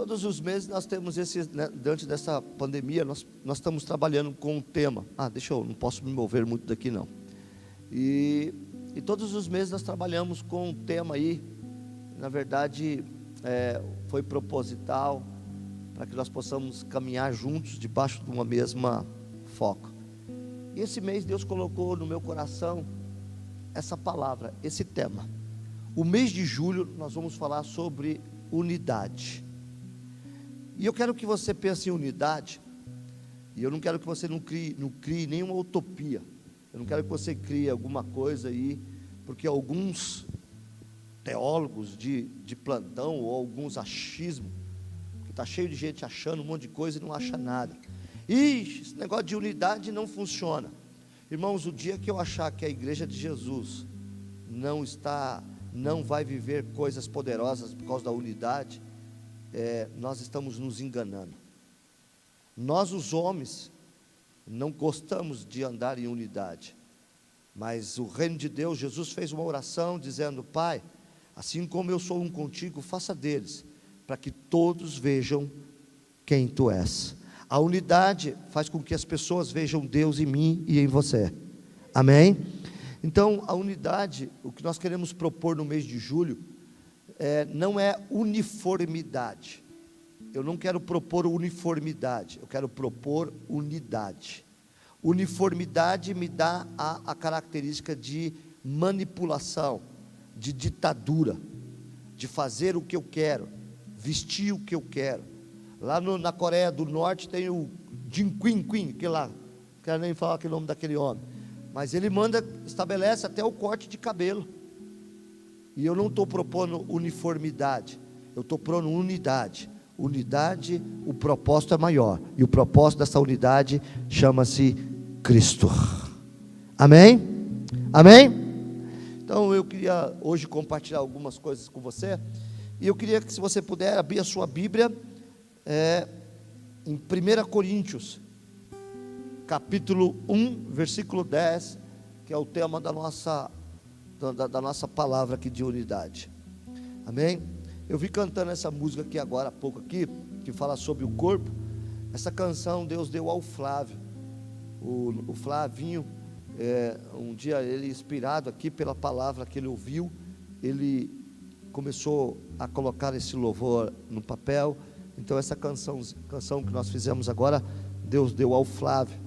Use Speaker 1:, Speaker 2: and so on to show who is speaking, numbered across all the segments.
Speaker 1: todos os meses nós temos diante dessa pandemia, nós estamos trabalhando com um tema. Não posso me mover muito daqui não. E todos os meses nós trabalhamos com um tema aí, na verdade, foi proposital, para que nós possamos caminhar juntos, debaixo de uma mesma foco. E esse mês Deus colocou no meu coração essa palavra, esse tema. O mês de julho nós vamos falar sobre unidade. E eu quero que você pense em unidade, e eu não quero que você não crie nenhuma utopia. Eu não quero que você crie alguma coisa aí, porque alguns teólogos de plantão, ou alguns achismos, que está cheio de gente achando um monte de coisa e não acha nada. Esse negócio de unidade não funciona. Irmãos, o dia que eu achar que a igreja de Jesus não vai viver coisas poderosas por causa da unidade, nós estamos nos enganando. Nós, os homens, não gostamos de andar em unidade, mas o reino de Deus, Jesus fez uma oração dizendo: Pai, assim como eu sou um contigo, faça deles, para que todos vejam quem tu és. A unidade faz com que as pessoas vejam Deus em mim e em você. Amém? Então, a unidade, o que nós queremos propor no mês de julho, não é uniformidade. Eu não quero propor uniformidade, eu quero propor unidade. Uniformidade me dá a característica de manipulação, de ditadura, de fazer o que eu quero, vestir o que eu quero. Lá na Coreia do Norte tem o Jin Quin, que lá, não quero nem falar que é o nome daquele homem, mas ele estabelece até o corte de cabelo. E eu não estou propondo uniformidade, eu estou propondo unidade. Unidade, o propósito é maior, e o propósito dessa unidade chama-se Cristo. Amém? Amém? Então eu queria hoje compartilhar algumas coisas com você, e eu queria que, se você puder, abrir a sua Bíblia em 1 Coríntios, capítulo 1, versículo 10, que é o tema da nossa palavra aqui de unidade. Amém? Eu vi cantando essa música aqui agora há pouco aqui, que fala sobre o corpo. Essa canção Deus deu ao Flávio. O Flavinho, um dia ele, inspirado aqui pela palavra que ele ouviu, ele começou a colocar esse louvor no papel. Então essa canção que nós fizemos agora, Deus deu ao Flávio,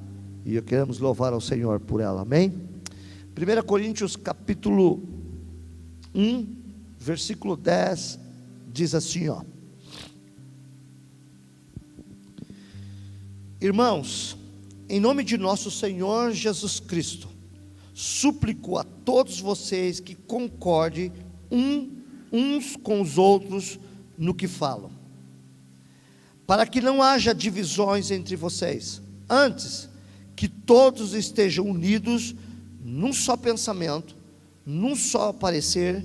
Speaker 1: e queremos louvar ao Senhor por ela. Amém? 1 Coríntios capítulo 1, versículo 10, diz assim, ó: Irmãos, em nome de nosso Senhor Jesus Cristo, suplico a todos vocês que concordem uns com os outros no que falam, para que não haja divisões entre vocês. Antes, que todos estejam unidos num só pensamento, num só parecer.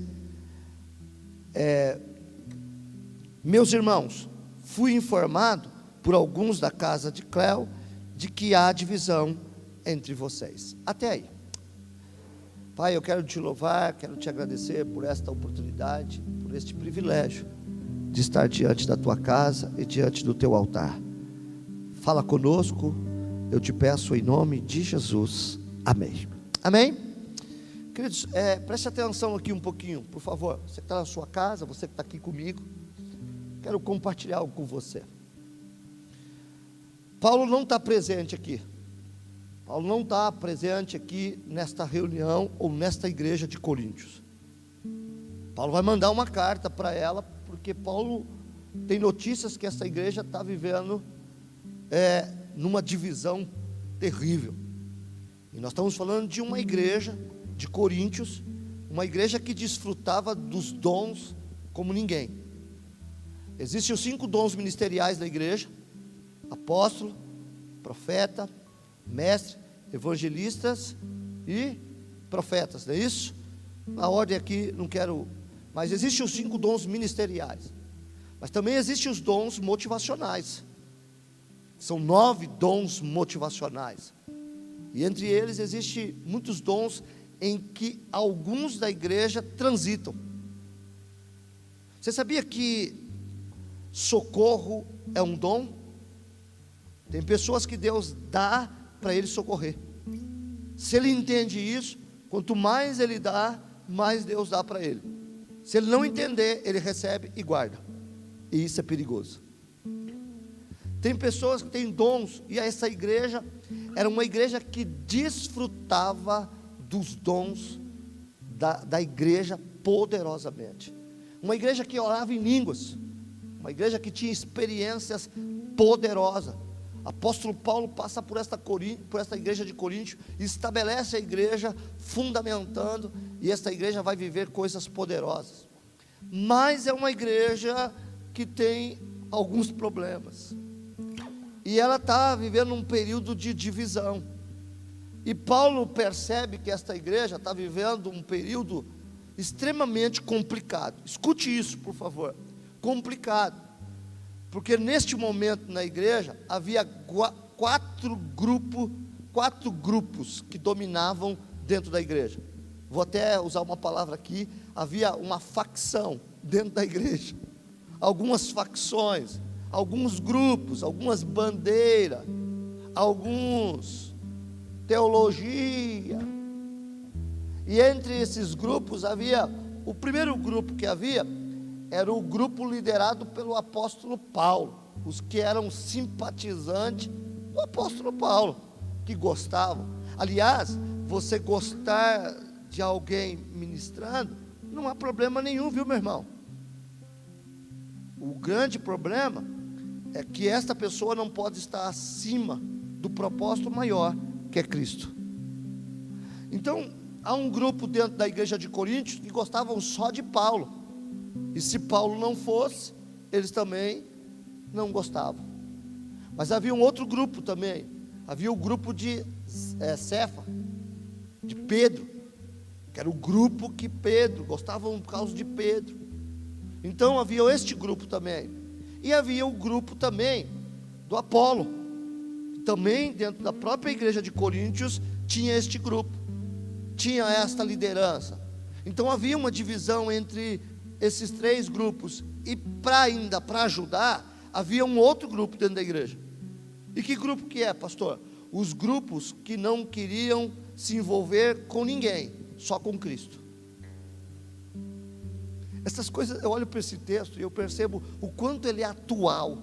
Speaker 1: Meus irmãos, fui informado por alguns da casa de Cléo de que há divisão entre vocês. Até aí. Pai, eu quero te louvar, quero te agradecer por esta oportunidade, por este privilégio de estar diante da tua casa e diante do teu altar. Fala conosco, eu te peço em nome de Jesus. Amém. Amém? Queridos, preste atenção aqui um pouquinho, por favor. Você que está na sua casa, você que está aqui comigo, quero compartilhar algo com você. Paulo não está presente aqui. Paulo não está presente aqui nesta reunião ou nesta igreja de Coríntios. Paulo vai mandar uma carta para ela, porque Paulo tem notícias que essa igreja está vivendo numa divisão terrível. E nós estamos falando de uma igreja de Coríntios, uma igreja que desfrutava dos dons como ninguém. Existem os 5 dons ministeriais da igreja: apóstolo, profeta, mestre, evangelistas e profetas, não é isso? Na ordem aqui não quero, mas existem os 5 dons ministeriais, mas também existem os dons motivacionais. São 9 dons motivacionais, e entre eles existem muitos dons em que alguns da igreja transitam. Você sabia que socorro é um dom. Tem pessoas que Deus dá para ele socorrer. Se ele entende isso, quanto mais ele dá, mais Deus dá para ele. Se ele não entender, ele recebe e guarda. E isso é perigoso. Tem pessoas que têm dons, e essa igreja era uma igreja que desfrutava dos dons da igreja poderosamente. Uma igreja que orava em línguas, uma igreja que tinha experiências poderosas. Apóstolo Paulo passa por esta igreja de Coríntio, estabelece a igreja, fundamentando, e esta igreja vai viver coisas poderosas. Mas é uma igreja que tem alguns problemas, e ela está vivendo um período de divisão, e Paulo percebe que esta igreja está vivendo um período extremamente complicado. Escute isso, por favor, complicado, porque neste momento na igreja havia quatro grupos que dominavam dentro da igreja. Vou até usar uma palavra aqui, havia uma facção dentro da igreja, algumas facções, alguns grupos, algumas bandeiras, alguns teologia, e entre esses grupos havia, o primeiro grupo que havia, era o grupo liderado pelo apóstolo Paulo, os que eram simpatizantes do apóstolo Paulo, que gostavam. Aliás, você gostar de alguém ministrando, não há problema nenhum, viu, meu irmão? O grande problema é que esta pessoa não pode estar acima do propósito maior, que é Cristo. Então, há um grupo dentro da igreja de Coríntios que gostavam só de Paulo, e se Paulo não fosse, eles também não gostavam. Mas havia um outro grupo também, havia o grupo de Cefa, de Pedro, que era o grupo que Pedro, gostavam por causa de Pedro. Então havia este grupo também, e havia o grupo também do Apolo, também dentro da própria igreja de Coríntios tinha este grupo, tinha esta liderança. Então havia uma divisão entre esses três grupos, e para ajudar, havia um outro grupo dentro da igreja. E que grupo que é, pastor? Os grupos que não queriam se envolver com ninguém, só com Cristo. Essas coisas, eu olho para esse texto e eu percebo o quanto ele é atual,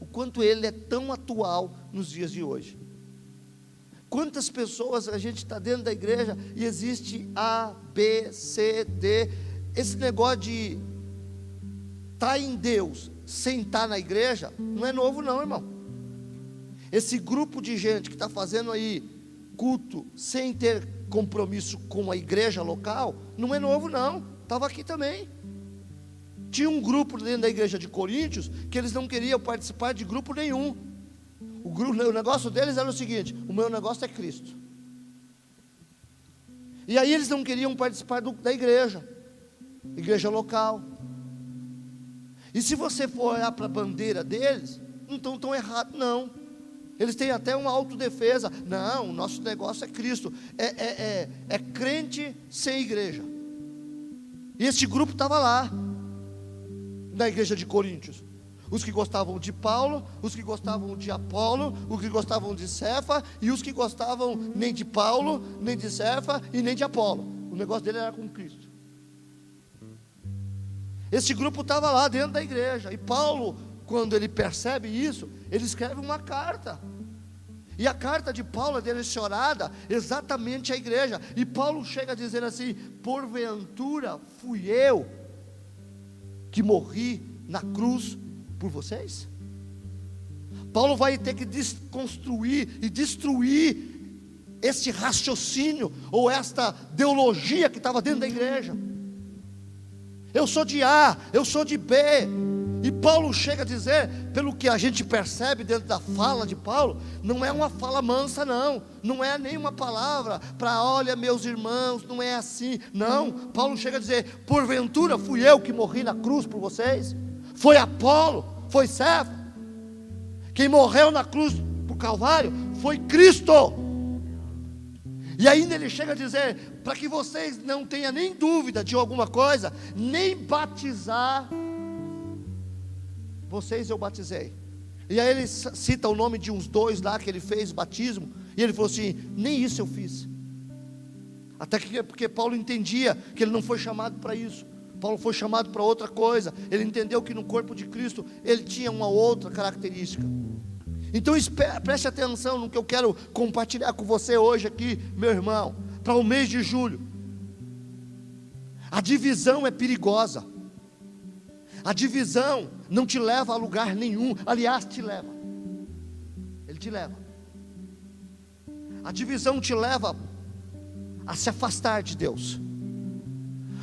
Speaker 1: o quanto ele é tão atual nos dias de hoje. Quantas pessoas a gente está dentro da igreja e existe A, B, C, D, esse negócio de estar em Deus sem estar na igreja, não é novo não, irmão. Esse grupo de gente que está fazendo aí culto sem ter compromisso com a igreja local, não é novo não, estava aqui também. Tinha um grupo dentro da igreja de Coríntios, que eles não queriam participar de grupo nenhum. O negócio deles era o seguinte: o meu negócio é Cristo. E aí eles não queriam participar da igreja local. E se você for olhar para a bandeira deles, não estão tão errado não. Eles têm até uma autodefesa. Não, o nosso negócio é Cristo. É crente sem igreja. E esse grupo estava lá, na igreja de Coríntios. Os que gostavam de Paulo, os que gostavam de Apolo, os que gostavam de Cefa, e os que gostavam nem de Paulo, nem de Cefa e nem de Apolo. O negócio dele era com Cristo. Esse grupo estava lá dentro da igreja, e Paulo, quando ele percebe isso, ele escreve uma carta, e a carta de Paulo é direcionada exatamente à igreja, e Paulo chega a dizer assim: porventura fui eu que morri na cruz por vocês? Paulo vai ter que desconstruir e destruir esse raciocínio, ou esta ideologia que estava dentro da igreja. Eu sou de A, eu sou de B. E Paulo chega a dizer, pelo que a gente percebe dentro da fala de Paulo, não é uma fala mansa não, não é nenhuma palavra para olha meus irmãos, não é assim, não. Paulo chega a dizer: porventura fui eu que morri na cruz por vocês? Foi Apolo? Foi Cefa? Quem morreu na cruz por Calvário foi Cristo. E ainda ele chega a dizer, para que vocês não tenham nem dúvida de alguma coisa, nem batizar vocês eu batizei. E aí ele cita o nome de uns 2 lá que ele fez batismo, e ele falou assim: nem isso eu fiz. Até que, porque Paulo entendia que ele não foi chamado para isso. Paulo foi chamado para outra coisa. Ele entendeu que no corpo de Cristo ele tinha uma outra característica. Então preste atenção no que eu quero compartilhar com você hoje aqui, meu irmão, para o mês de julho. A divisão é perigosa. A divisão não te leva a lugar nenhum. Aliás, te leva. Ele te leva. A divisão te leva a se afastar de Deus.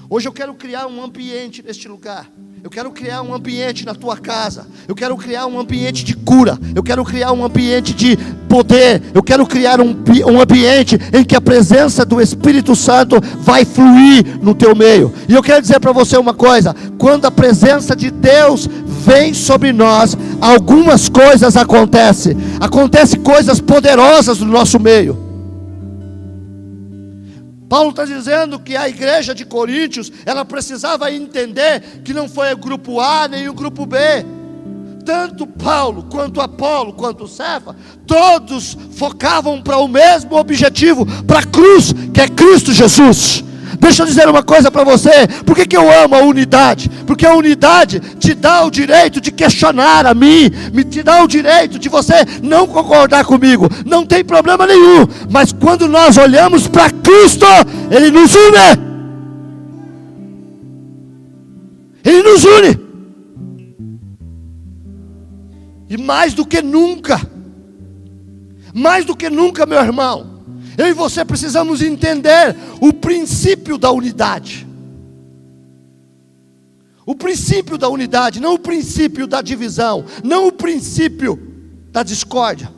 Speaker 1: Hoje eu quero criar um ambiente neste lugar. Eu quero criar um ambiente na tua casa. Eu quero criar um ambiente de cura. Eu quero criar um ambiente de poder. Eu quero criar um ambiente em que a presença do Espírito Santo vai fluir no teu meio. E eu quero dizer para você uma coisa: quando a presença de Deus vem sobre nós, algumas coisas acontecem. Acontecem coisas poderosas no nosso meio. Paulo está dizendo que a igreja de Coríntios, ela precisava entender que não foi o grupo A nem o grupo B. Tanto Paulo, quanto Apolo, quanto Cefa, todos focavam para o mesmo objetivo, para a cruz, que é Cristo Jesus. Deixa eu dizer uma coisa para você: por que eu amo a unidade? Porque a unidade te dá o direito de questionar a mim, te dá o direito de você não concordar comigo, não tem problema nenhum, mas quando nós olhamos para Cristo, Ele nos une. Ele nos une. E mais do que nunca, meu irmão, eu e você precisamos entender o princípio da unidade. O princípio da unidade, não o princípio da divisão, não o princípio da discórdia.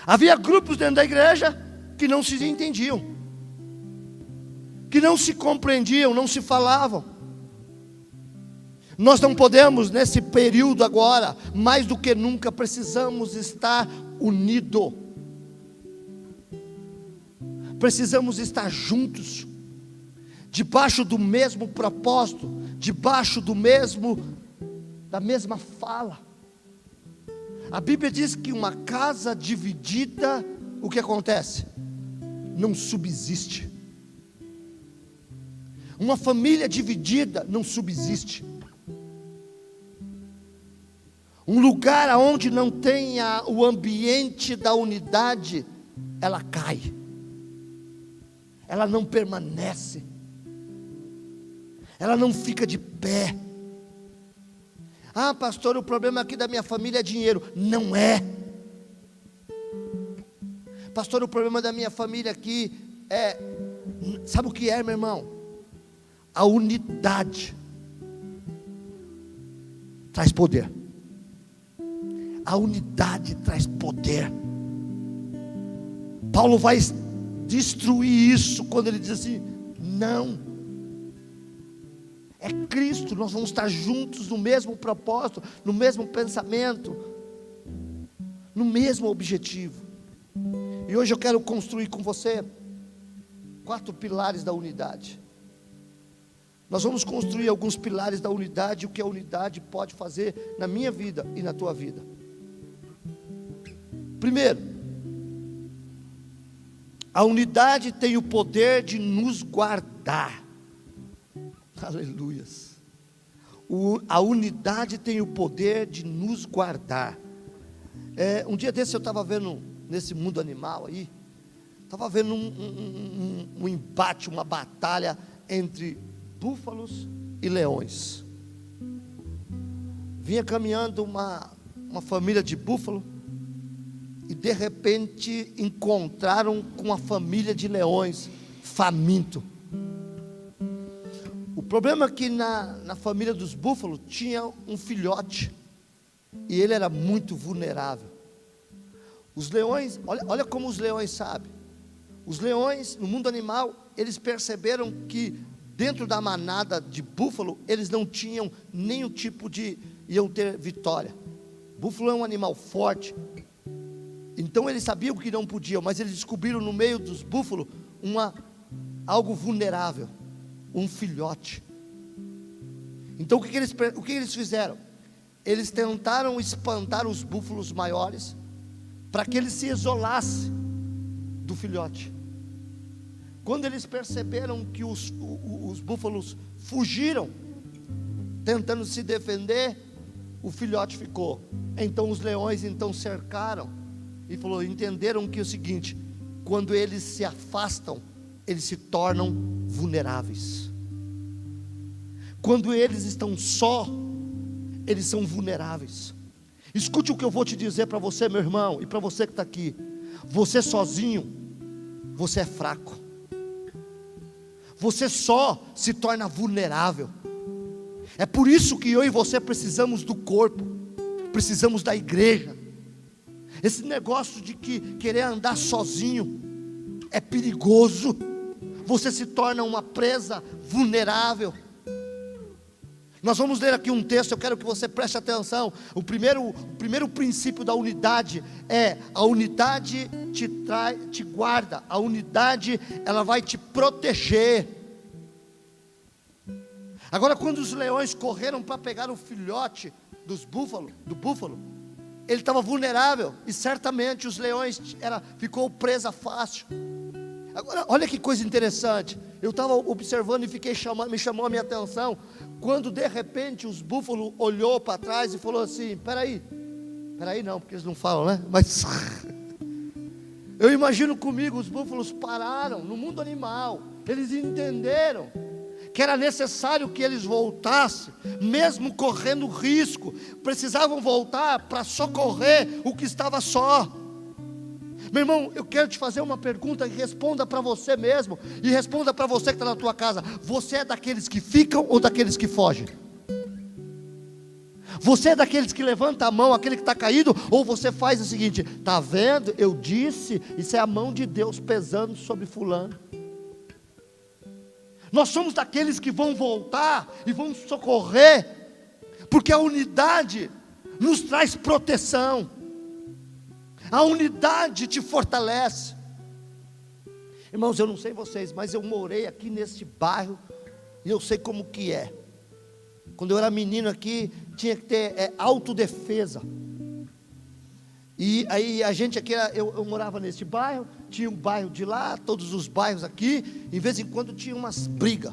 Speaker 1: Havia grupos dentro da igreja que não se entendiam, que não se compreendiam, não se falavam. Nós não podemos, nesse período agora, mais do que nunca, precisamos estar unidos. Precisamos estar juntos, debaixo do mesmo propósito, debaixo da mesma fala. A Bíblia diz que uma casa dividida, o que acontece? Não subsiste. Uma família dividida não subsiste. Um lugar onde não tenha o ambiente da unidade, ela cai. Ela não permanece. Ela não fica de pé. Ah, pastor, o problema aqui da minha família é dinheiro. Não é. Pastor, o problema da minha família aqui é... Sabe o que é, meu irmão? A unidade traz poder. A unidade traz poder. Paulo vai destruir isso quando ele diz assim: não, é Cristo, nós vamos estar juntos no mesmo propósito, no mesmo pensamento, no mesmo objetivo. E hoje eu quero construir com você 4 pilares da unidade. Nós vamos construir alguns pilares da unidade, o que a unidade pode fazer na minha vida e na tua vida. Primeiro, a unidade tem o poder de nos guardar. Aleluias. A unidade tem o poder de nos guardar. Um dia desse eu estava vendo, nesse mundo animal aí, estava vendo um embate, uma batalha entre búfalos e leões. Vinha caminhando uma família de búfalo, e de repente encontraram com uma família de leões, faminto. O problema é que na família dos búfalos tinha um filhote, e ele era muito vulnerável. Os leões, olha como os leões sabem. Os leões, no mundo animal, eles perceberam que dentro da manada de búfalo, eles não tinham nenhum tipo iam ter vitória. Búfalo é um animal forte. Então eles sabiam que não podiam, mas eles descobriram no meio dos búfalos algo vulnerável, um filhote. Então o que eles fizeram? Eles tentaram espantar os búfalos maiores, para que eles se isolassem do filhote. Quando eles perceberam que os búfalos fugiram, tentando se defender, o filhote ficou. Então os leões cercaram e entenderam que é o seguinte: quando eles se afastam, eles se tornam vulneráveis. Quando eles estão só, eles são vulneráveis. Escute o que eu vou te dizer para você, meu irmão, e para você que está aqui. Você sozinho, você é fraco. Você só se torna vulnerável. É por isso que eu e você precisamos do corpo, precisamos da igreja. Esse negócio de querer andar sozinho é perigoso. Você se torna uma presa vulnerável. Nós vamos ler aqui um texto, eu quero que você preste atenção. O primeiro princípio da unidade é: a unidade te guarda, a unidade ela vai te proteger. Agora, quando os leões correram para pegar o filhote do búfalo, ele estava vulnerável, e certamente os leões ficou presa fácil. Agora, olha que coisa interessante. Eu estava observando e me chamou a minha atenção, quando de repente os búfalos olhou para trás e falou assim: peraí não, porque eles não falam, né? Mas eu imagino comigo, os búfalos pararam no mundo animal, eles entenderam que era necessário que eles voltassem, mesmo correndo risco, precisavam voltar para socorrer o que estava só. Meu irmão, eu quero te fazer uma pergunta, e responda para você mesmo, e responda para você que está na tua casa: você é daqueles que ficam ou daqueles que fogem? Você é daqueles que levanta a mão, aquele que está caído, ou você faz o seguinte: está vendo, eu disse, isso é a mão de Deus pesando sobre fulano? Nós somos daqueles que vão voltar e vão socorrer, porque a unidade nos traz proteção. A unidade te fortalece. Irmãos, eu não sei vocês, mas eu morei aqui nesse bairro, e eu sei como que é. Quando eu era menino aqui, tinha que ter autodefesa. E aí a gente aqui, eu morava nesse bairro, tinha um bairro de lá, todos os bairros aqui, em vez em quando tinha umas brigas.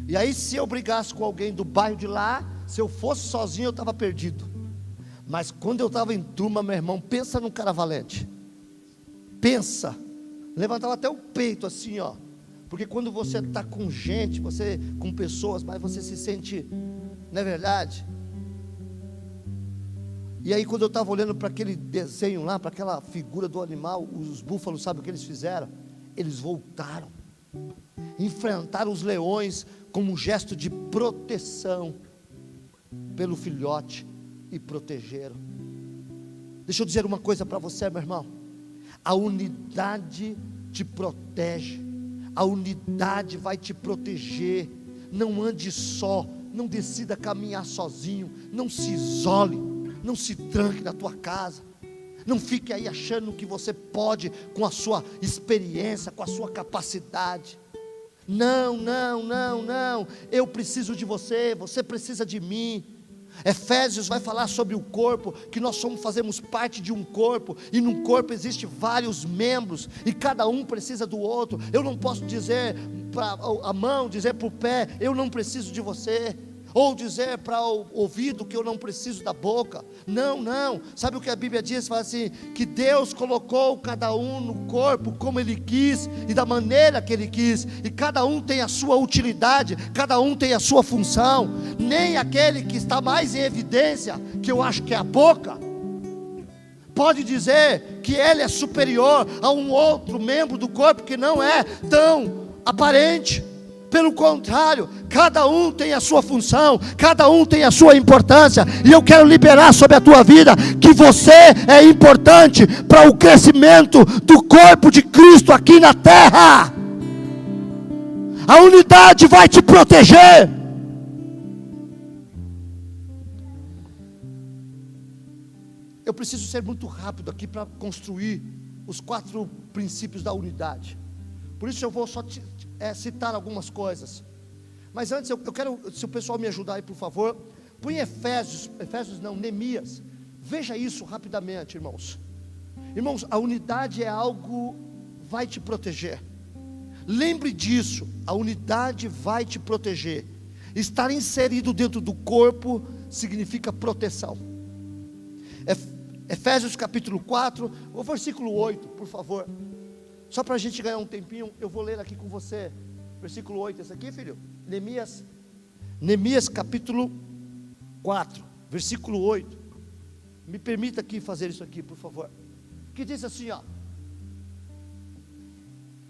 Speaker 1: E aí, se eu brigasse com alguém do bairro de lá, se eu fosse sozinho, eu estava perdido. Mas quando eu estava em turma, meu irmão, pensa num cara valente. Pensa, levantava até o peito assim, ó. Porque quando você está com gente, com pessoas, mas você se sente, não é verdade? E aí, quando eu estava olhando para aquele desenho lá, para aquela figura do animal, os búfalos, sabe o que eles fizeram? Eles voltaram, enfrentaram os leões como um gesto de proteção pelo filhote, e protegeram. Deixa eu dizer uma coisa para você, meu irmão: a unidade te protege, a unidade vai te proteger. Não ande só, não decida caminhar sozinho, não se isole, não se tranque na tua casa, não fique aí achando que você pode com a sua experiência, com a sua capacidade. Não, eu preciso de você, você precisa de mim. Efésios vai falar sobre o corpo, que nós fazemos parte de um corpo, e num corpo existem vários membros, e cada um precisa do outro. Eu não posso dizer para a mão, dizer para o pé: eu não preciso de você, ou dizer para o ouvido que eu não preciso da boca. Não, sabe o que a Bíblia diz? Fala assim, que Deus colocou cada um no corpo como Ele quis, e da maneira que Ele quis, e cada um tem a sua utilidade, cada um tem a sua função. Nem aquele que está mais em evidência, que eu acho que é a boca, pode dizer que ele é superior a um outro membro do corpo que não é tão aparente. Pelo contrário, cada um tem a sua função, cada um tem a sua importância, e eu quero liberar sobre a tua vida que você é importante para o crescimento do corpo de Cristo aqui na terra. A unidade vai te proteger. Eu preciso ser muito rápido aqui para construir os 4 princípios da unidade. Por isso eu vou só citar algumas coisas. Mas antes eu quero, se o pessoal me ajudar aí, por favor, põe Neemias. Veja isso rapidamente, irmãos. Irmãos, a unidade é algo, vai te proteger. Lembre disso, a unidade vai te proteger. Estar inserido dentro do corpo significa proteção. Efésios capítulo 4, o versículo 8, por favor. Só para a gente ganhar um tempinho, eu vou ler aqui com você. Versículo 8, esse aqui, filho? Neemias capítulo 4, versículo 8. Me permita aqui fazer isso aqui, por favor. Que diz assim, ó: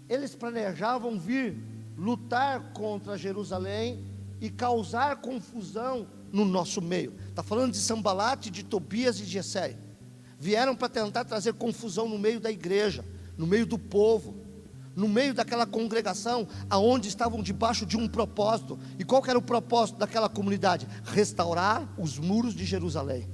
Speaker 1: eles planejavam vir lutar contra Jerusalém e causar confusão no nosso meio. Está falando de Sanbalate, de Tobias e de Gesem. Vieram para tentar trazer confusão no meio da igreja, no meio do povo, no meio daquela congregação, aonde estavam debaixo de um propósito. E qual que era o propósito daquela comunidade? Restaurar os muros de Jerusalém.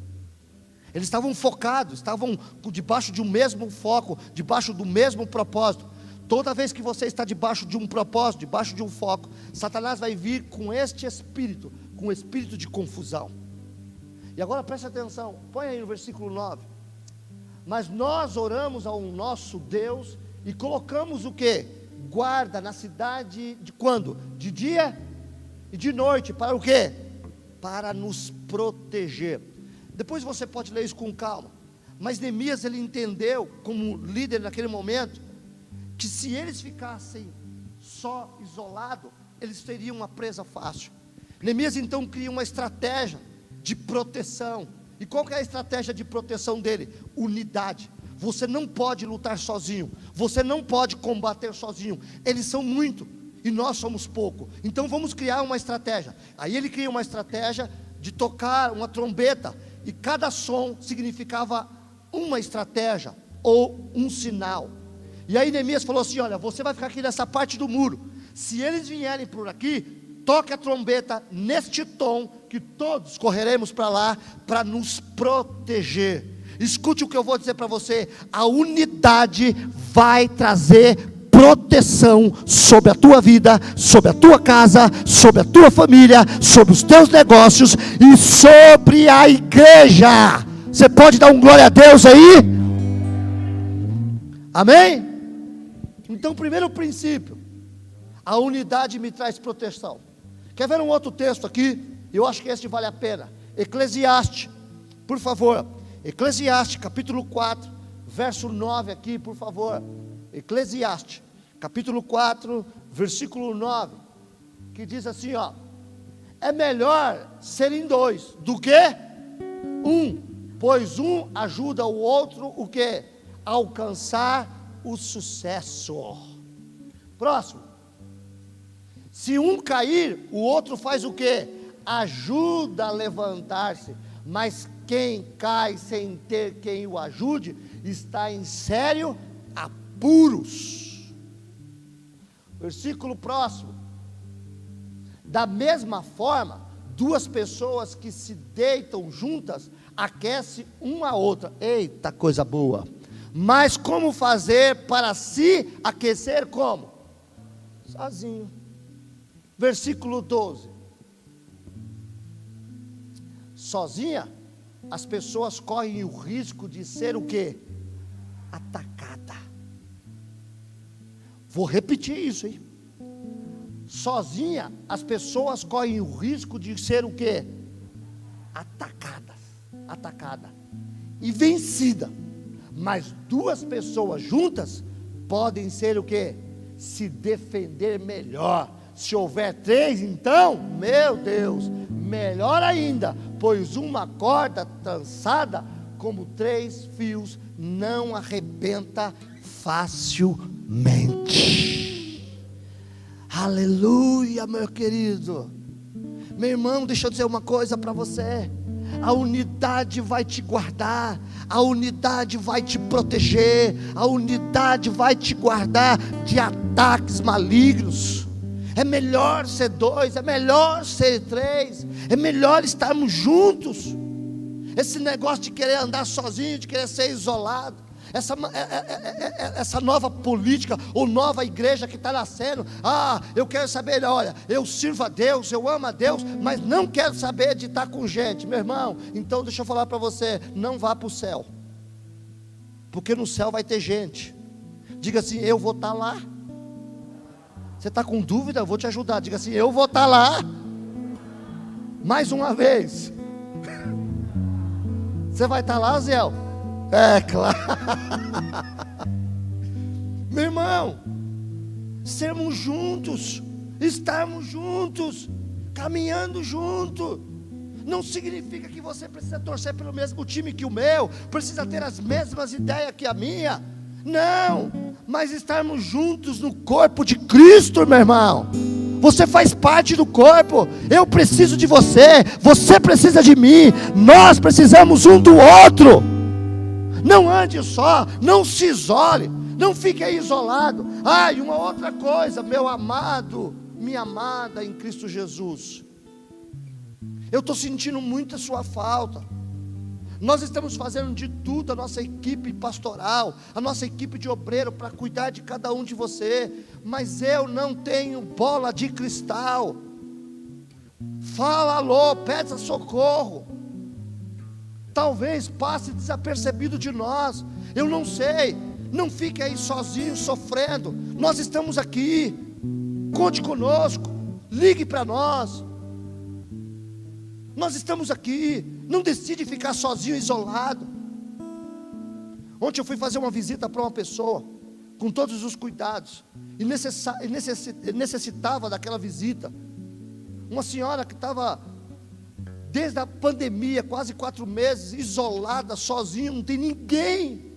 Speaker 1: Eles estavam focados, estavam debaixo de um mesmo foco, debaixo do mesmo propósito. Toda vez que você está debaixo de um propósito, debaixo de um foco, Satanás vai vir com este espírito, com o espírito de confusão. E agora preste atenção, põe aí no versículo 9. Mas nós oramos ao nosso Deus e colocamos o que? Guarda na cidade de quando? De dia e de noite, para o quê? Para nos proteger. Depois você pode ler isso com calma. Mas Neemias, ele entendeu, como líder naquele momento, que se eles ficassem só, isolados, eles teriam uma presa fácil. Neemias então cria uma estratégia de proteção. E qual que é a estratégia de proteção dele? Unidade. Você não pode lutar sozinho, você não pode combater sozinho. Eles são muito e nós somos pouco. Então vamos criar uma estratégia. Aí ele cria uma estratégia de tocar uma trombeta, e cada som significava uma estratégia ou um sinal. E aí Neemias falou assim: olha, você vai ficar aqui nessa parte do muro. Se eles vierem por aqui, toque a trombeta neste tom, que todos correremos para lá, para nos proteger. Escute o que eu vou dizer para você: a unidade vai trazer proteção sobre a tua vida, sobre a tua casa, sobre a tua família, sobre os teus negócios e sobre a igreja. Você pode dar um glória a Deus aí? Amém? Então, primeiro princípio, a unidade me traz proteção. Quer ver um outro texto aqui? Eu acho que esse vale a pena. Eclesiastes, por favor. Eclesiastes, capítulo 4, verso 9 aqui, por favor. Eclesiastes, capítulo 4, versículo 9, que diz assim, ó: é melhor serem dois do que um, pois um ajuda o outro o que? A alcançar o sucesso. Próximo. Se um cair, o outro faz o que? Ajuda a levantar-se. Mas quem cai sem ter quem o ajude, está em sério apuros. Versículo próximo. Da mesma forma, duas pessoas que se deitam juntas, aquecem uma a outra. Eita, coisa boa. Mas como fazer para se aquecer? Como? Sozinho. Versículo 12. Sozinha, as pessoas correm o risco de ser o quê? Atacada. Vou repetir isso, hein? Sozinha, as pessoas correm o risco de ser o quê? Atacada e vencida. Mas duas pessoas juntas podem ser o quê? Se defender melhor. Se houver três, então, meu Deus, melhor ainda, pois uma corda trançada como 3 fios não arrebenta facilmente. Aleluia, meu querido. Meu irmão, deixa eu dizer uma coisa para você: a unidade vai te guardar, a unidade vai te proteger, a unidade vai te guardar de ataques malignos. É melhor ser 2, é melhor ser 3, é melhor estarmos juntos. Esse negócio de querer andar sozinho, de querer ser isolado, essa nova política, ou nova igreja que está nascendo. Eu quero saber, olha, eu sirvo a Deus, eu amo a Deus, mas não quero saber de estar com gente. Meu irmão, então deixa eu falar para você, não vá para o céu, porque no céu vai ter gente. Diga assim, eu vou estar lá. Você está com dúvida? Eu vou te ajudar. Diga assim, eu vou estar lá. Mais uma vez. Você vai estar lá, Zé? É claro. Meu irmão, sermos juntos, estarmos juntos, caminhando junto, não significa que você precisa torcer pelo mesmo time que o meu, precisa ter as mesmas ideias que a minha. Não, mas estarmos juntos no corpo de Cristo, meu irmão. Você faz parte do corpo. Eu preciso de você, você precisa de mim. Nós precisamos um do outro. Não ande só, não se isole, não fique aí isolado. E uma outra coisa, meu amado, minha amada em Cristo Jesus, eu estou sentindo muito a sua falta. Nós estamos fazendo de tudo, a nossa equipe pastoral, a nossa equipe de obreiro, para cuidar de cada um de você, mas eu não tenho bola de cristal. Fala alô, peça socorro. Talvez passe desapercebido de nós, eu não sei. Não fique aí sozinho sofrendo. Nós estamos aqui, conte conosco, ligue para nós. Nós estamos aqui, não decide ficar sozinho, isolado. Ontem eu fui fazer uma visita para uma pessoa, com todos os cuidados, e necessitava daquela visita. Uma senhora que estava, desde a pandemia, quase 4 meses, isolada, sozinha, não tem ninguém.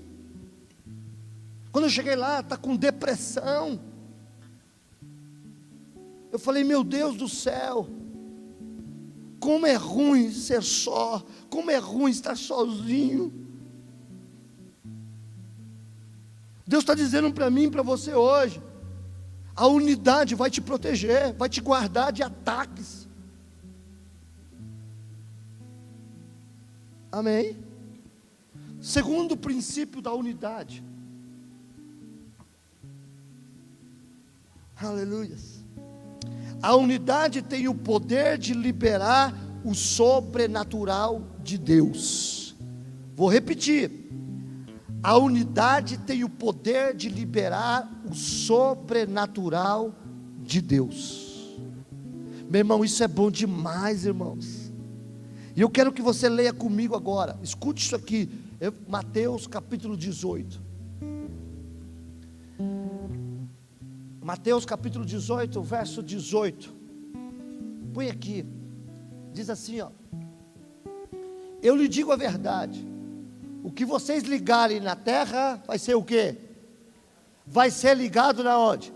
Speaker 1: Quando eu cheguei lá, está com depressão. Eu falei, meu Deus do céu, como é ruim ser só, como é ruim estar sozinho. Deus está dizendo para mim e para você hoje, a unidade vai te proteger, vai te guardar de ataques. Amém? Segundo princípio da unidade. Aleluia. A unidade tem o poder de liberar o sobrenatural de Deus. Vou repetir. A unidade tem o poder de liberar o sobrenatural de Deus. Meu irmão, isso é bom demais, irmãos. E eu quero que você leia comigo agora. Escute isso aqui. Mateus capítulo 18. Mateus capítulo 18, verso 18. Põe aqui. Diz assim, ó: eu lhe digo a verdade. O que vocês ligarem na terra, vai ser o quê? Vai ser ligado na onde?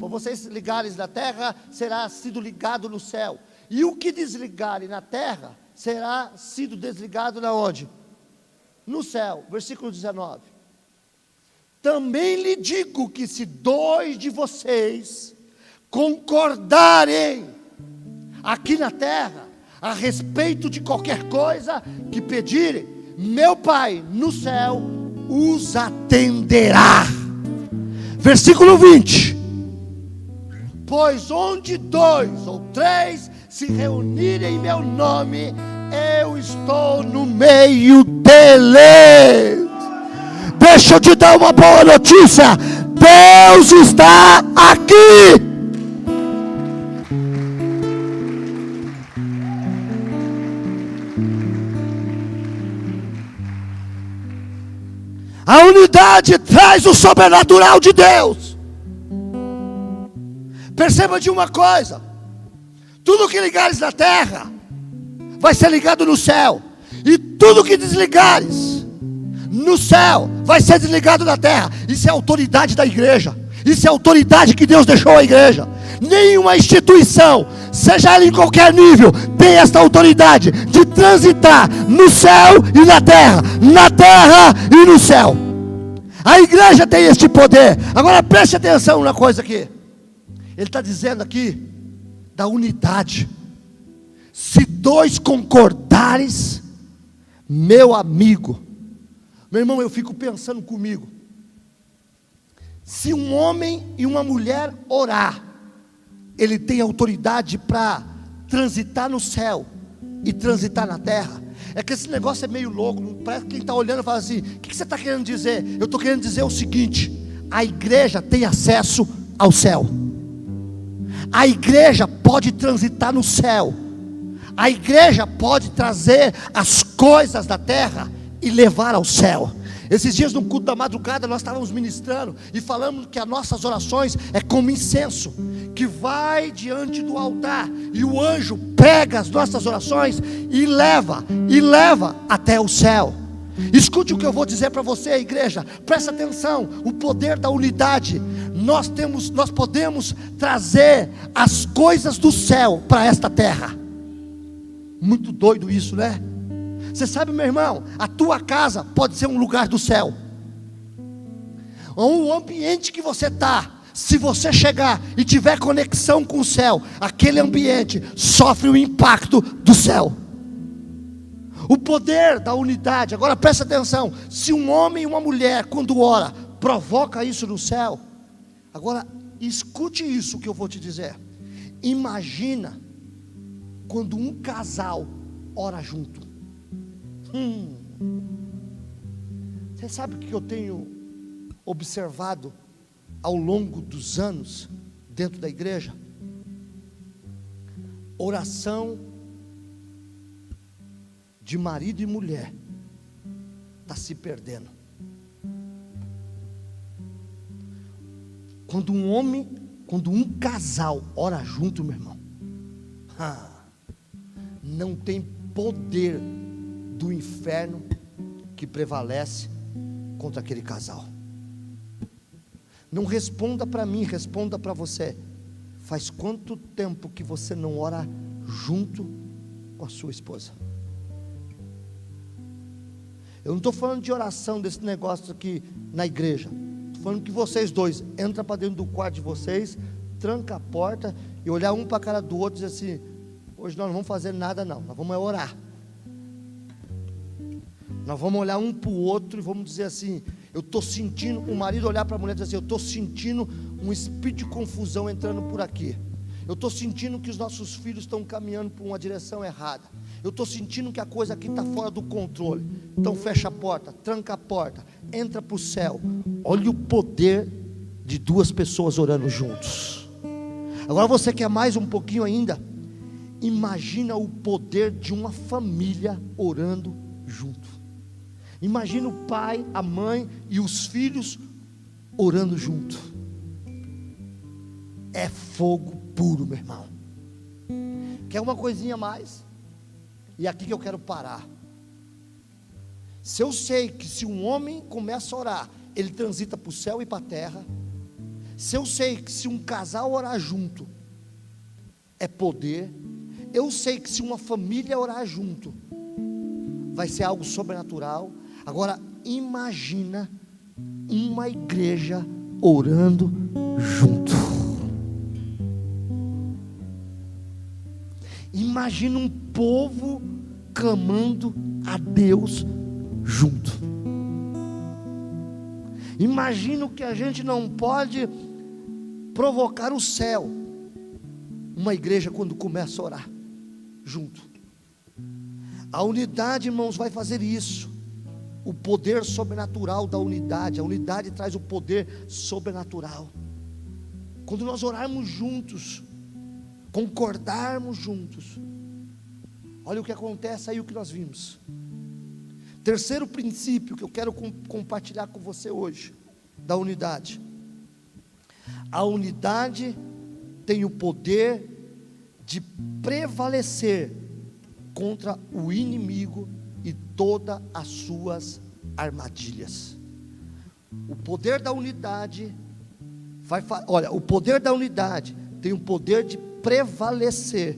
Speaker 1: Vocês ligarem na terra, será sido ligado no céu. E o que desligarem na terra, será sido desligado na onde? No céu. Versículo 19. Também lhe digo que se 2 de vocês concordarem aqui na terra, a respeito de qualquer coisa que pedirem, meu Pai no céu os atenderá. Versículo 20. Pois onde 2 ou 3 se reunirem em meu nome, eu estou no meio deles. Deixa eu te dar uma boa notícia: Deus está aqui. A unidade traz o sobrenatural de Deus. Perceba de uma coisa: tudo que ligares na terra vai ser ligado no céu, e tudo que desligares no céu vai ser desligado na terra. Isso é a autoridade da igreja. Isso é a autoridade que Deus deixou à igreja. Nenhuma instituição, seja ela em qualquer nível, tem esta autoridade de transitar no céu e na terra e no céu. A igreja tem este poder. Agora preste atenção na coisa aqui. Ele está dizendo aqui da unidade. Se 2 concordares, meu amigo,
Speaker 2: Meu irmão, eu fico pensando comigo, se um homem e uma mulher orar, ele tem autoridade para transitar no céu e transitar na terra. É que esse negócio é meio louco, parece que quem está olhando fala assim: o que você está querendo dizer? Eu estou querendo dizer o seguinte: a igreja tem acesso ao céu, a igreja pode transitar no céu, a igreja pode trazer as coisas da terra e levar ao céu. Esses dias no culto da madrugada nós estávamos ministrando e falamos que as nossas orações é como incenso, que vai diante do altar, e o anjo pega as nossas orações e leva até o céu. Escute o que eu vou dizer para você, igreja, presta atenção, o poder da unidade. Nós podemos trazer as coisas do céu para esta terra. Muito doido isso, né? Você sabe, meu irmão, a tua casa pode ser um lugar do céu. O ambiente que você está, se você chegar e tiver conexão com o céu, aquele ambiente sofre o impacto do céu. O poder da unidade. Agora presta atenção, se um homem e uma mulher, quando ora, provoca isso no céu. Agora escute isso que eu vou te dizer. Imagina quando um casal ora junto. Você sabe o que eu tenho observado ao longo dos anos dentro da igreja? Oração de marido e mulher está se perdendo. Quando um casal ora junto, meu irmão, não tem poder do inferno que prevalece contra aquele casal. Não responda para mim, responda para você. Faz quanto tempo que você não ora junto com a sua esposa? Eu não estou falando de oração desse negócio aqui na igreja. Estou falando que vocês dois entram para dentro do quarto de vocês, tranca a porta e olhar um para a cara do outro e dizer assim: hoje nós não vamos fazer nada não, nós vamos orar. Nós vamos olhar um para o outro e vamos dizer assim: eu estou sentindo, o marido olhar para a mulher e dizer assim: eu estou sentindo um espírito de confusão entrando por aqui. Eu estou sentindo que os nossos filhos estão caminhando por uma direção errada. Eu estou sentindo que a coisa aqui está fora do controle. Então fecha a porta, tranca a porta, entra para o céu. Olha o poder de duas pessoas orando juntos. Agora você quer mais um pouquinho ainda? Imagina o poder de uma família orando junto. Imagina o pai, a mãe e os filhos orando junto. É fogo puro, meu irmão. Quer uma coisinha a mais? E aqui que eu quero parar. Se eu sei que se um homem começa a orar, ele transita para o céu e para a terra. Se eu sei que se um casal orar junto, é poder. Eu sei que se uma família orar junto, vai ser algo sobrenatural. Agora imagina uma igreja orando junto. Imagina um povo clamando a Deus junto. Imagina o que a gente não pode provocar o céu. Uma igreja quando começa a orar junto. A unidade, irmãos, vai fazer isso. O poder sobrenatural da unidade. A unidade traz o poder sobrenatural. Quando nós orarmos juntos, concordarmos juntos, olha o que acontece aí, o que nós vimos. Terceiro princípio que eu quero compartilhar com você hoje, da unidade. A unidade tem o poder de prevalecer contra o inimigo e todas as suas armadilhas. O poder da unidade o poder da unidade tem o poder de prevalecer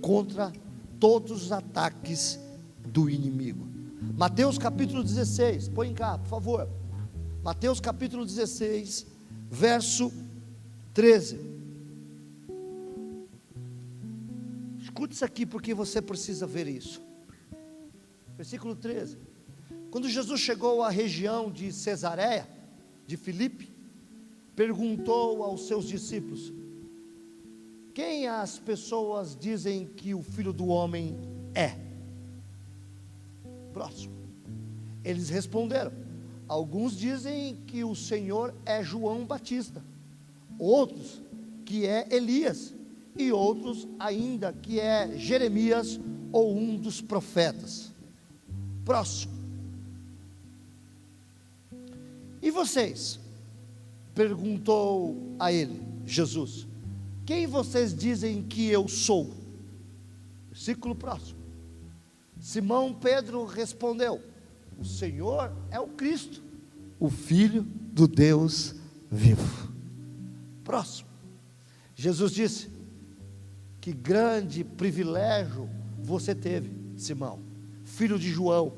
Speaker 2: contra todos os ataques do inimigo. Mateus capítulo 16, põe cá, por favor. Mateus capítulo 16, verso 13. Escute isso aqui porque você precisa ver isso. Versículo 13: Quando Jesus chegou à região de Cesareia, de Filipe, perguntou aos seus discípulos: quem as pessoas dizem que o Filho do Homem é? Próximo. Eles responderam: alguns dizem que o Senhor é João Batista, outros que é Elias, e outros ainda que é Jeremias ou um dos profetas. Próximo. E vocês? Perguntou a ele, Jesus: quem vocês dizem que eu sou? Versículo próximo. Simão Pedro respondeu: o Senhor é o Cristo, o Filho do Deus vivo. Próximo. Jesus disse: que grande privilégio você teve, Simão, filho de João.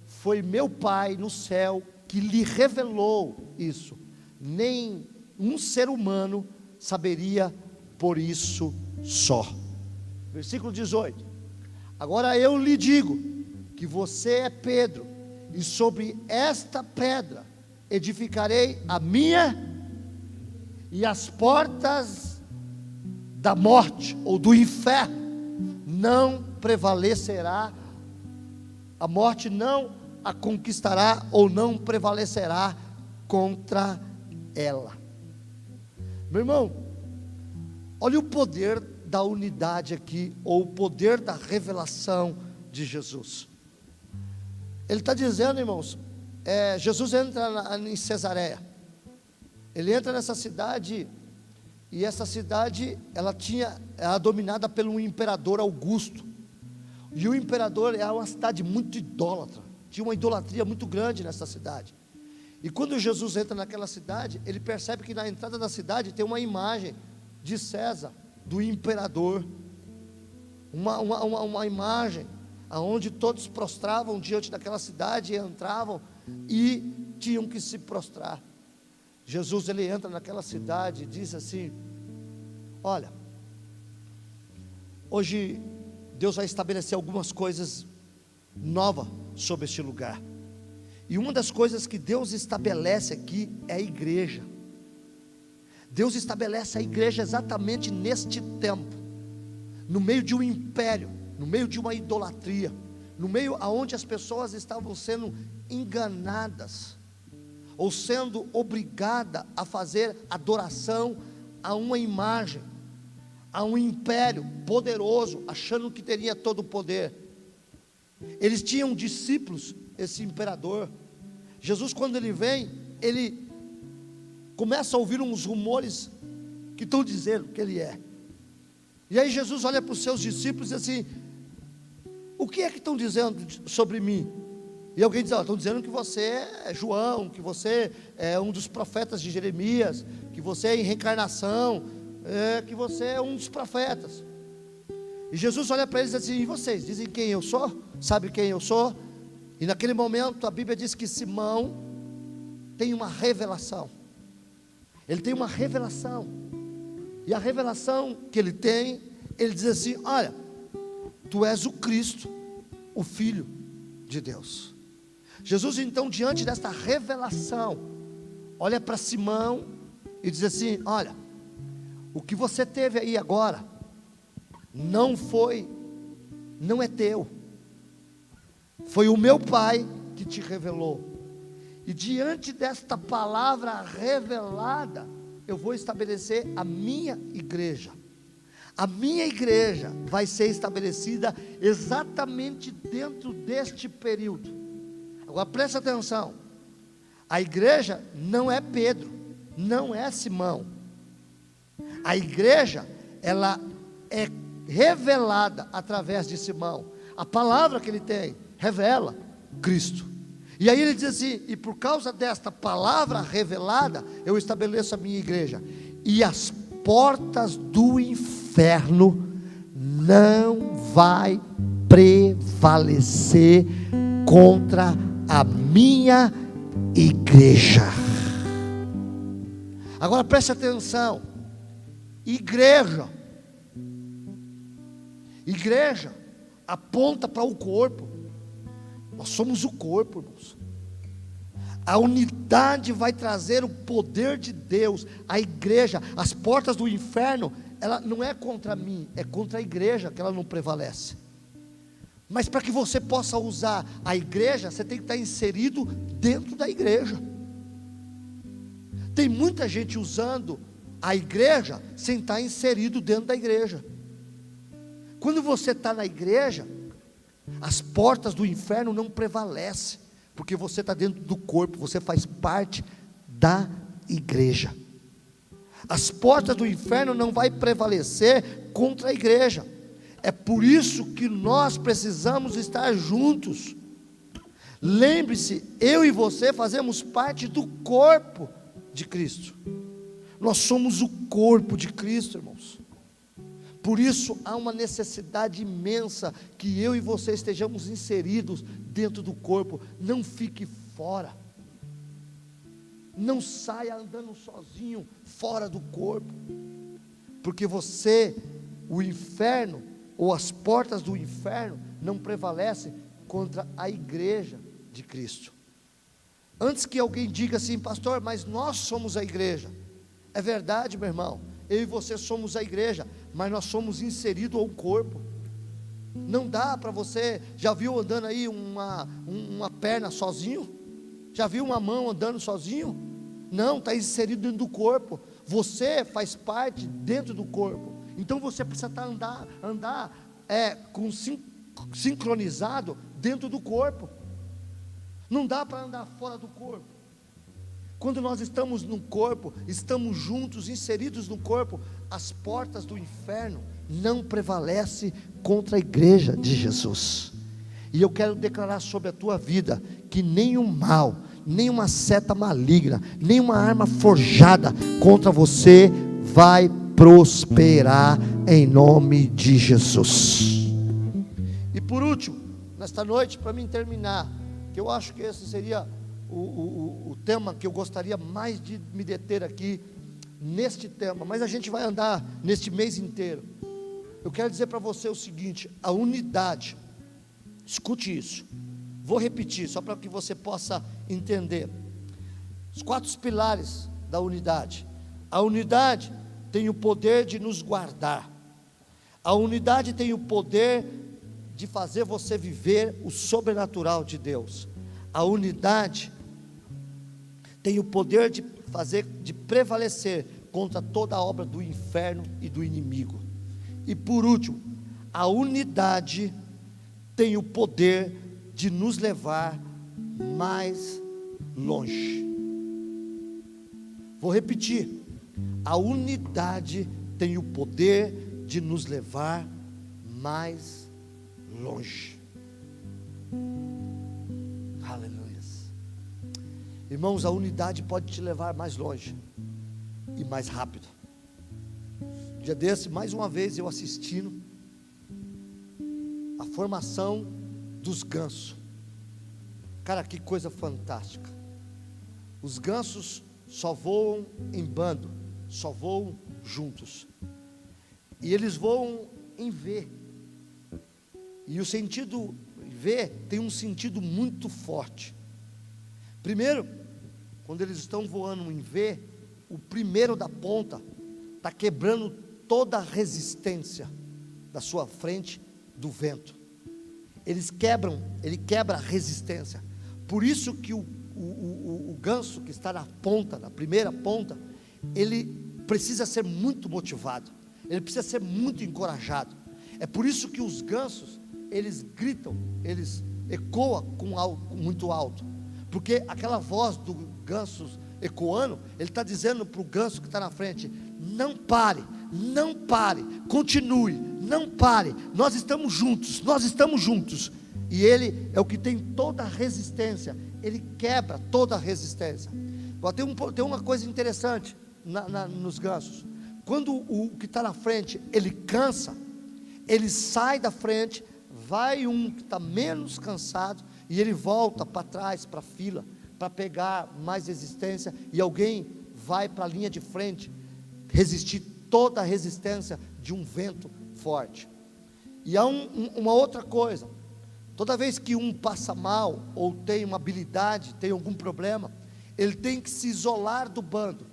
Speaker 2: Foi meu Pai no céu que lhe revelou isso. Nem um ser humano saberia por isso só. Versículo 18. Agora eu lhe digo que você é Pedro, e sobre esta pedra edificarei a minha, e as portas da morte ou do inferno não prevalecerá, a morte não a conquistará ou não prevalecerá contra ela. Meu irmão, olha o poder da unidade aqui, ou o poder da revelação de Jesus. Ele está dizendo, irmãos, Jesus entra em Cesareia, ele entra nessa cidade, e essa cidade, ela era dominada pelo imperador Augusto, e o imperador era uma cidade muito idólatra, tinha uma idolatria muito grande nessa cidade. E quando Jesus entra naquela cidade, ele percebe que na entrada da cidade tem uma imagem de César, do imperador, uma imagem aonde todos prostravam diante daquela cidade, e entravam e tinham que se prostrar. Jesus, ele entra naquela cidade e diz assim: olha, hoje Deus vai estabelecer algumas coisas novas sobre este lugar, e uma das coisas que Deus estabelece aqui é a igreja. Deus estabelece a igreja exatamente neste tempo, no meio de um império, no meio de uma idolatria, no meio aonde as pessoas estavam sendo enganadas, ou sendo obrigada a fazer adoração a uma imagem, a um império poderoso, achando que teria todo o poder. Eles tinham discípulos, esse imperador. Jesus, quando ele vem, ele começa a ouvir uns rumores que estão dizendo que ele é. E aí Jesus olha para os seus discípulos e diz assim: o que é que estão dizendo sobre mim? E alguém diz: estão dizendo que você é João, que você é um dos profetas de Jeremias, que você é em reencarnação, que você é um dos profetas. E Jesus olha para eles e diz assim: e vocês dizem quem eu sou? Sabe quem eu sou? E naquele momento a Bíblia diz que Simão tem uma revelação. Ele tem uma revelação, e a revelação que ele tem, ele diz assim: olha, tu és o Cristo, o Filho de Deus. Jesus, então, diante desta revelação, olha para Simão e diz assim: olha, o que você teve aí agora, não é teu, foi o meu Pai que te revelou. E diante desta palavra revelada, eu vou estabelecer a minha igreja. A minha igreja vai ser estabelecida exatamente dentro deste período. Agora presta atenção, a igreja não é Pedro, não é Simão. A igreja, ela é revelada através de Simão. A palavra que ele tem, revela Cristo. E aí ele diz assim: e por causa desta palavra revelada, eu estabeleço a minha igreja, e as portas do inferno não vai prevalecer contra a minha igreja. Agora preste atenção, igreja aponta para o corpo. Nós somos o corpo, irmãos. A unidade vai trazer o poder de Deus. A igreja, as portas do inferno, ela não é contra mim, é contra a igreja que ela não prevalece. Mas para que você possa usar a igreja, você tem que estar inserido dentro da igreja. Tem muita gente usando a igreja sem estar inserido dentro da igreja. Quando você está na igreja, as portas do inferno não prevalecem, porque você está dentro do corpo, você faz parte da igreja. As portas do inferno não vai prevalecer contra a igreja. É por isso que nós precisamos estar juntos. Lembre-se, eu e você fazemos parte do corpo de Cristo. Nós somos o corpo de Cristo, irmãos. Por isso há uma necessidade imensa que eu e você estejamos inseridos dentro do corpo. Não fique fora. Não saia andando sozinho fora do corpo. Porque você, o inferno, ou as portas do inferno, não prevalecem contra a igreja de Cristo. Antes que alguém diga assim, pastor, mas nós somos a igreja. É verdade, meu irmão, eu e você somos a igreja, mas nós somos inseridos ao corpo. Não dá para você, já viu andando aí uma perna sozinho? Já viu uma mão andando sozinho? Não, está inserido dentro do corpo. Você faz parte dentro do corpo. Então você precisa andar sincronizado dentro do corpo. Não dá para andar fora do corpo. Quando nós estamos no corpo, estamos juntos, inseridos no corpo, as portas do inferno não prevalecem contra a igreja de Jesus. E eu quero declarar sobre a tua vida que nenhum mal, nenhuma seta maligna, nenhuma arma forjada contra você vai prosperar em nome de Jesus. E por último, nesta noite, para mim terminar, que eu acho que esse seria o tema que eu gostaria mais de me deter aqui, neste tema, mas a gente vai andar neste mês inteiro. Eu quero dizer para você o seguinte: a unidade, escute isso, vou repetir, só para que você possa entender, os 4 pilares da unidade. A unidade tem o poder de nos guardar, a unidade tem o poder de fazer você viver o sobrenatural de Deus, a unidade tem o poder de prevalecer contra toda a obra do inferno e do inimigo. E por último, a unidade tem o poder de nos levar mais longe. Vou repetir, a unidade tem o poder de nos levar mais longe. Aleluia. Irmãos, a unidade pode te levar mais longe e mais rápido. Dia desse, mais uma vez eu assistindo a formação dos gansos. Cara, que coisa fantástica. Os gansos só voam em bando, só voam juntos. E eles voam em V. E o sentido V tem um sentido muito forte. Primeiro, quando eles estão voando em V, o primeiro da ponta está quebrando toda a resistência da sua frente do vento. Ele quebra a resistência. Por isso que o ganso que está na ponta, na primeira ponta, ele precisa ser muito motivado, ele precisa ser muito encorajado. É por isso que os gansos, eles gritam, eles ecoam muito alto, porque aquela voz do ganso ecoando, ele está dizendo para o ganso que está na frente: não pare, não pare, continue, não pare, nós estamos juntos. E ele é o que tem toda a resistência, ele quebra toda a resistência. Tem uma coisa interessante nos gansos: quando o que está na frente, ele cansa, ele sai da frente, vai um que está menos cansado, e ele volta para trás, para a fila, para pegar mais resistência, e alguém vai para a linha de frente, resistir toda a resistência de um vento forte. E há uma outra coisa: Toda vez que um passa mal, ou tem uma habilidade, tem algum problema, ele tem que se isolar do bando.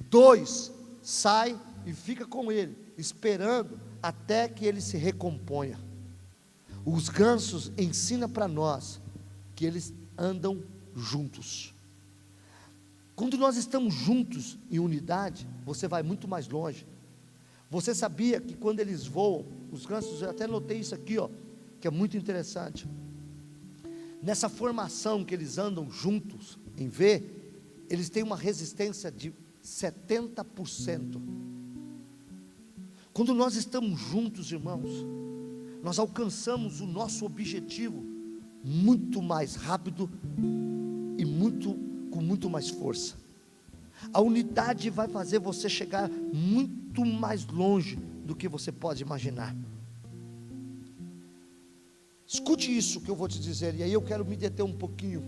Speaker 2: 2 sai e fica com ele, esperando até que ele se recomponha. Os gansos ensinam para nós que eles andam juntos. Quando nós estamos juntos em unidade, você vai muito mais longe. Você sabia que quando eles voam, os gansos, eu até notei isso aqui, ó, que é muito interessante. Nessa formação que eles andam juntos em V, eles têm uma resistência de 70%. Quando nós estamos juntos, irmãos, nós alcançamos o nosso objetivo muito mais rápido e com muito mais força. A unidade vai fazer você chegar muito mais longe do que você pode imaginar. Escute isso que eu vou te dizer, e aí eu quero me deter um pouquinho.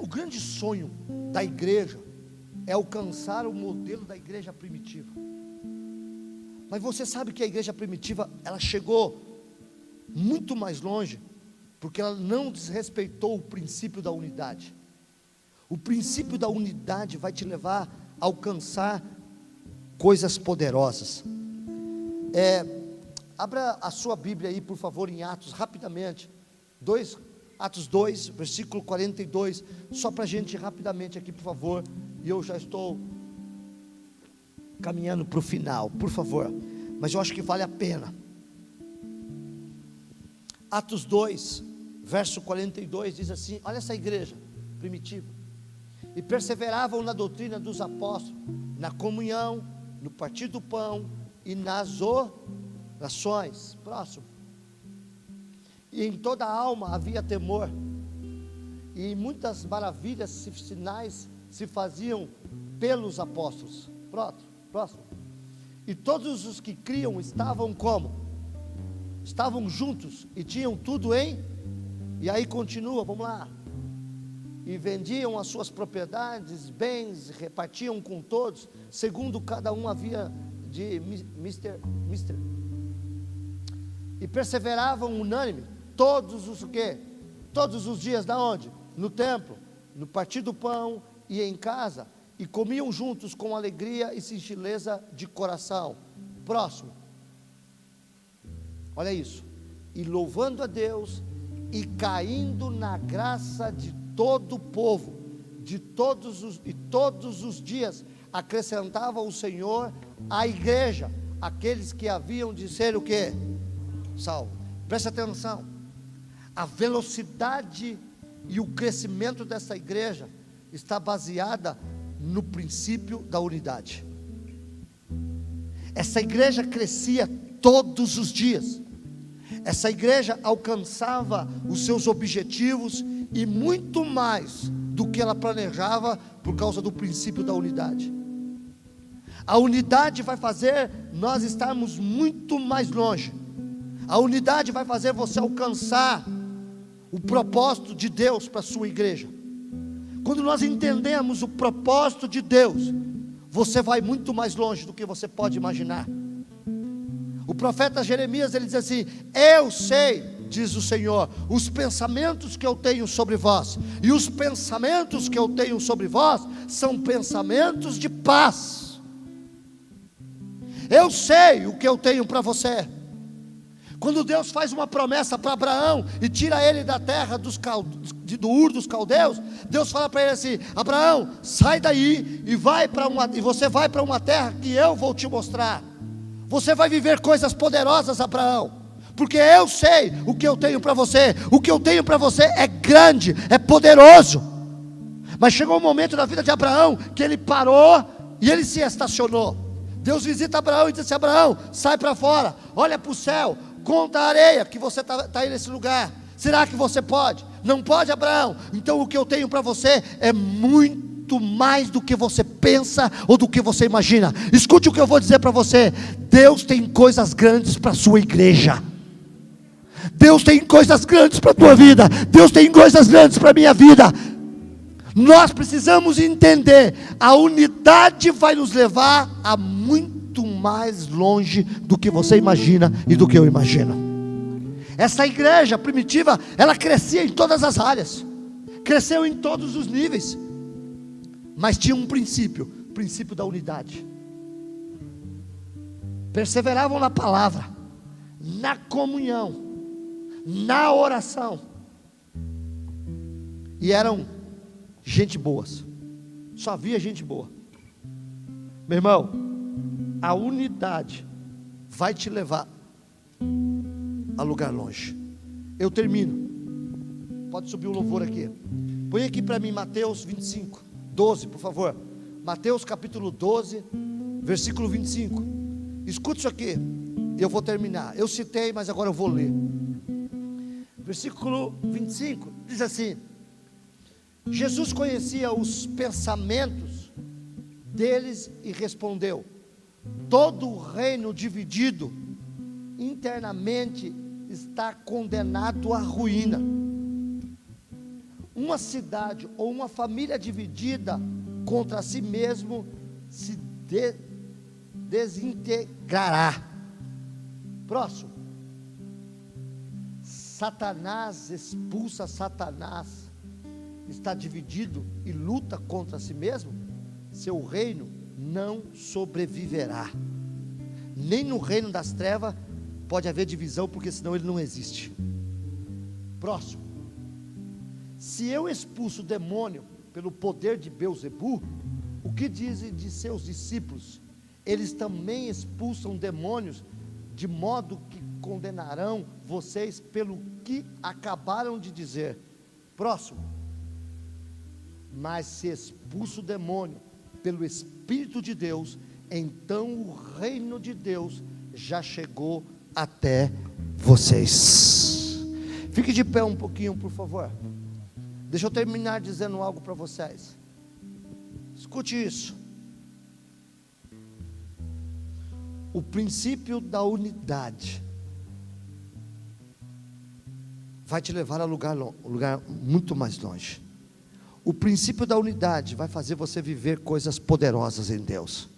Speaker 2: O grande sonho da igreja é alcançar o modelo da igreja primitiva. Mas você sabe que a igreja primitiva, ela chegou muito mais longe, porque ela não desrespeitou o princípio da unidade. O princípio da unidade vai te levar a alcançar coisas poderosas. Abra a sua Bíblia aí, por favor, em Atos, rapidamente. Atos 2, versículo 42. Só para a gente ir rapidamente aqui, por favor. E eu já estou caminhando para o final, por favor. Mas eu acho que vale a pena. Atos 2, verso 42, diz assim: olha essa igreja primitiva. E perseveravam na doutrina dos apóstolos, na comunhão, no partir do pão e nas orações. Próximo. E em toda a alma havia temor, e muitas maravilhas e sinais se faziam pelos apóstolos. Próximo. E todos os que criam estavam como? Estavam juntos e tinham tudo em. E aí continua, vamos lá. E vendiam as suas propriedades, bens, repartiam com todos, segundo cada um havia de mister. E perseveravam unânime, todos os quê? Todos os dias, da onde? No templo, no partir do pão e em casa, e comiam juntos com alegria e singeleza de coração. Próximo. Olha isso. E louvando a Deus e caindo na graça de todo o povo, todos os dias acrescentava o Senhor à igreja aqueles que haviam de ser o quê? Salvo. Preste atenção. A velocidade e o crescimento dessa igreja está baseada no princípio da unidade. Essa igreja crescia todos os dias. Essa igreja alcançava os seus objetivos e muito mais do que ela planejava por causa do princípio da unidade. A unidade vai fazer nós estarmos muito mais longe. A unidade vai fazer você alcançar o propósito de Deus para a sua igreja. Quando nós entendemos o propósito de Deus, você vai muito mais longe do que você pode imaginar. O profeta Jeremias, ele diz assim: eu sei, diz o Senhor, os pensamentos que eu tenho sobre vós, e os pensamentos que eu tenho sobre vós são pensamentos de paz. Eu sei o que eu tenho para você. Quando Deus faz uma promessa para Abraão e tira ele da terra do Ur dos Caldeus, Deus fala para ele assim: Abraão, sai daí e você vai para uma terra que eu vou te mostrar. Você vai viver coisas poderosas, Abraão, porque eu sei o que eu tenho para você. O que eu tenho para você é grande, é poderoso. Mas chegou um momento na vida de Abraão que ele parou e ele se estacionou. Deus visita Abraão e diz assim: Abraão, sai para fora, olha para o céu, conta a areia que você está aí nesse lugar. Será que você pode? Não pode, Abraão? Então o que eu tenho para você é muito mais do que você pensa ou do que você imagina. Escute o que eu vou dizer para você. Deus tem coisas grandes para a sua igreja. Deus tem coisas grandes para a tua vida. Deus tem coisas grandes para a minha vida. Nós precisamos entender, a unidade vai nos levar a muito mais longe do que você imagina e do que eu imagino. Essa igreja primitiva, ela crescia em todas as áreas, cresceu em todos os níveis, mas tinha um princípio, o princípio da unidade. Perseveravam na palavra, na comunhão, na oração, e eram gente boas, só havia gente boa. Meu irmão, a unidade vai te levar a lugar longe. Eu termino. Pode subir o louvor aqui. Põe aqui para mim Mateus 25, 12, por favor. Mateus capítulo 12, versículo 25. Escute isso aqui. Eu vou terminar. Eu citei, mas agora eu vou ler. Versículo 25 diz assim: Jesus conhecia os pensamentos deles e respondeu: todo reino dividido internamente está condenado à ruína. Uma cidade ou uma família dividida contra si mesmo se desintegrará. Próximo. Satanás expulsa Satanás. Está dividido e luta contra si mesmo, seu reino não sobreviverá. Nem no reino das trevas pode haver divisão, porque senão ele não existe. Próximo. Se eu expulso o demônio pelo poder de Beelzebu, o que dizem de seus discípulos? Eles também expulsam demônios, de modo que condenarão vocês pelo que acabaram de dizer. Próximo. Mas se expulso o demônio pelo Espírito de Deus, então o reino de Deus já chegou até vocês. Fique de pé um pouquinho, por favor. Deixa eu terminar dizendo algo para vocês. Escute isso. O princípio da unidade vai te levar a um lugar muito mais longe. O princípio da unidade vai fazer você viver coisas poderosas em Deus.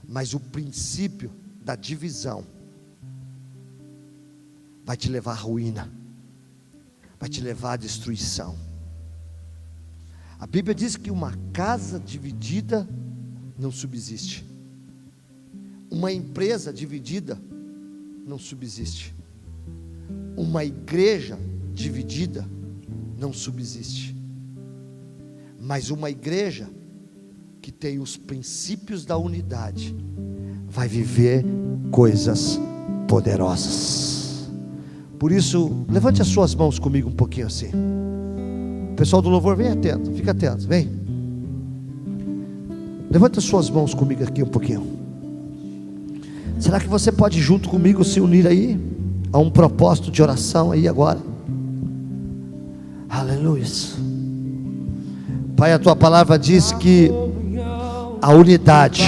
Speaker 2: Mas o princípio da divisão vai te levar à ruína, vai te levar à destruição. A Bíblia diz que uma casa dividida não subsiste. Uma empresa dividida não subsiste. Uma igreja dividida não subsiste. Mas uma igreja que tem os princípios da unidade vai viver coisas poderosas. Por isso, levante as suas mãos comigo um pouquinho assim. Pessoal do louvor, vem atento, fica atento, vem. Levante as suas mãos comigo aqui um pouquinho. Será que você pode junto comigo se unir aí a um propósito de oração aí agora? Aleluia. Pai, a tua palavra diz que a unidade